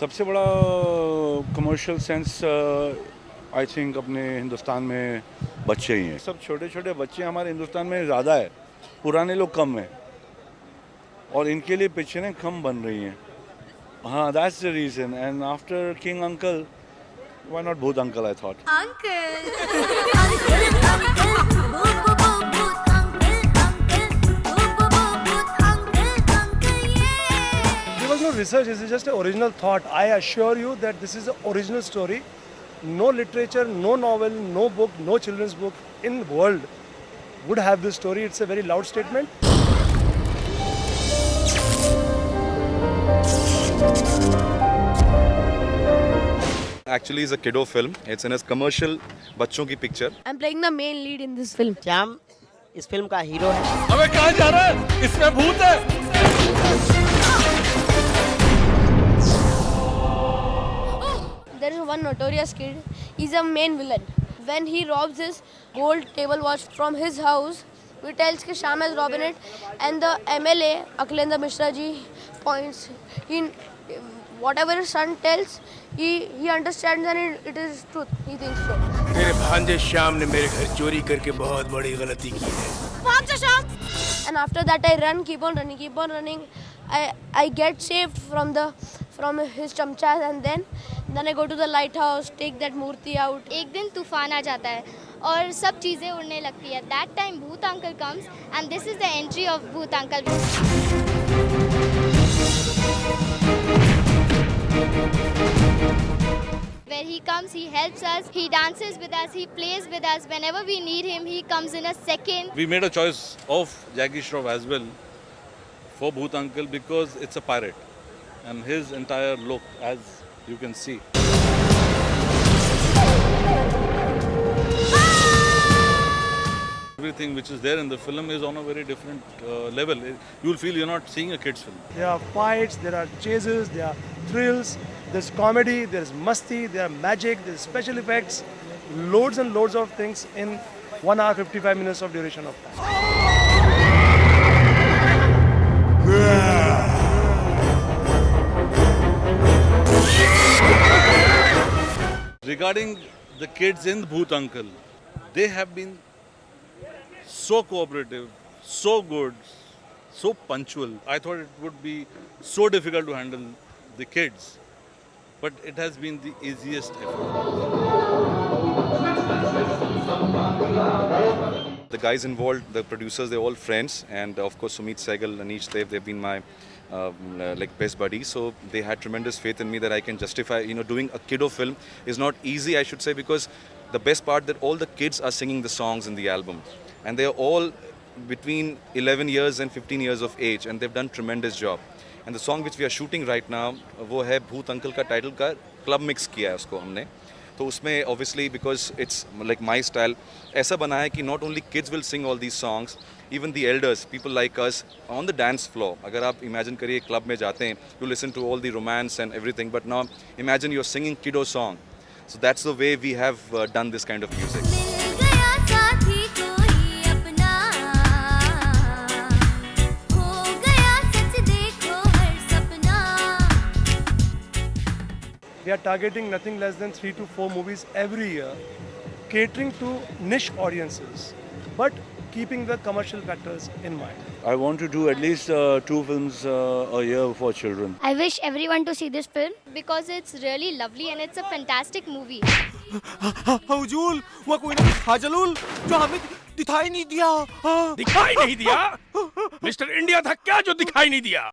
सबसे बड़ा commercial sense I think अपने हिंदुस्तान में बच्चे ही हैं। सब छोटे छोटे बच्चे हमारे हिंदुस्तान में ज़्यादा है, पुराने लोग कम हैं और इनके लिए पिक्चरें कम बन रही हैं। हाँ, that's the reason. And after king uncle, why not भूत uncle, I thought. There was no research, this is just an original thought. I assure you that this is an original story. No literature, no novel, no book, no children's book in the world would have this story. It's a very loud statement. Actually, it's a kiddo film. It's in a commercial बच्चों की picture. I'm playing the main lead in this film. Shyam इस film का hero है। अबे कहाँ जा रहा है? इसमें भूत है। There is one notorious kid. He's a main villain. When he robs his gold table watch from his house, he tells that Shyam has robbed it, and the MLA Akhilandra Mishra ji points. Whatever his son tells, he understands and it is truth. He thinks so. मेरे भांजे श्याम ने मेरे घर चोरी करके बहुत बड़ी गलती की है। And after that, I run, keep on running. I get saved from his chamchas, and then I go to the lighthouse, take that murti out. एक दिन तूफान आ जाता है और सब चीजें उड़ने लगती है. That time भूत uncle comes and this is the entry of भूत uncle. Where he comes, he helps us, he dances with us, he plays with us. Whenever we need him, he comes in a second. We made a choice of Jackie Shroff as well for Bhoot Uncle because it's a pirate and his entire look, as you can see. Everything which is there in the film is on a very different level. You'll feel you're not seeing a kid's film. There are fights, there are chases, there are thrills, there's comedy, there's masti, there are magic, there's special effects, loads and loads of things in 1 hour 55 minutes of duration of time. Regarding the kids in Bhoot Uncle, they have been so cooperative, so good, so punctual. I thought it would be so difficult to handle the kids, but it has been the easiest effort. The guys involved, the producers, they're all friends, and of course Sumit Sehgal, Anish Dev, they've been my like best buddies. So they had tremendous faith in me that I can justify. Doing a kiddo film is not easy, I should say, because the best part that all the kids are singing the songs in the album, and they're all between 11 years and 15 years of age, and they've done tremendous job. And the song which we are shooting right now, वो है भूत uncle का title का club mix किया है उसको हमने. तो उसमें obviously because it's like my style, ऐसा बना है कि not only kids will sing all these songs, even the elders, people like us on the dance floor. अगर आप imagine करिए क्लब में जाते हैं, you listen to all the romance and everything, but now imagine you're singing kiddo song. So that's the way we have done this kind of music. We are targeting nothing less than 3 to 4 movies every year, catering to niche audiences, but keeping the commercial factors in mind. I want to do at least 2 films a year for children. I wish everyone to see this film because it's really lovely and it's a fantastic movie. हुजूर, वहाँ कोई ना हाजलूल जो हमें दिखाई नहीं दिया। दिखाई नहीं दिया? मिस्टर इंडिया था क्या जो दिखाई नहीं दिया?